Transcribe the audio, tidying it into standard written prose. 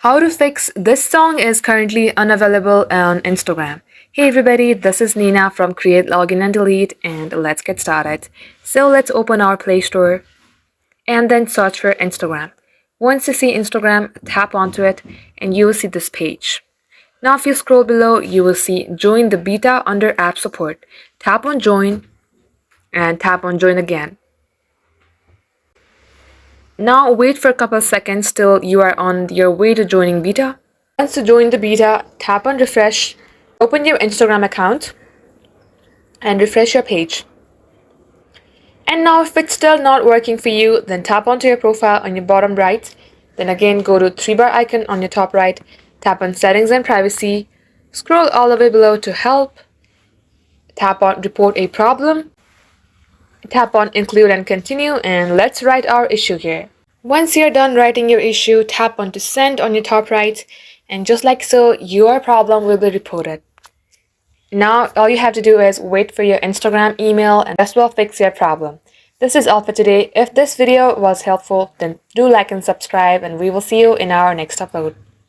How to fix this song is currently unavailable on Instagram. Hey everybody, this is Nina from Create, Login and Delete, and let's get started. So let's open our Play Store and then search for Instagram. Once you see Instagram, tap onto it and you will see this page. Now if you scroll below, you will see Join the Beta under App Support. Tap on Join and tap on Join again. Now wait for a couple seconds till you are on your way to joining beta. Once you join the beta, tap on refresh, open your Instagram account and refresh your page. And now if it's still not working for you, then tap onto your profile on your bottom right. Then again go to 3-bar icon on your top right, tap on settings and privacy, scroll all the way below to help, tap on report a problem, tap on include and continue, and let's write our issue here. Once you're done writing your issue, tap on to send on your top right, and just like so, your problem will be reported. Now all you have to do is wait for your Instagram email and this will fix your problem. This is all for today. If this video was helpful, then do like and subscribe, and we will see you in our next upload.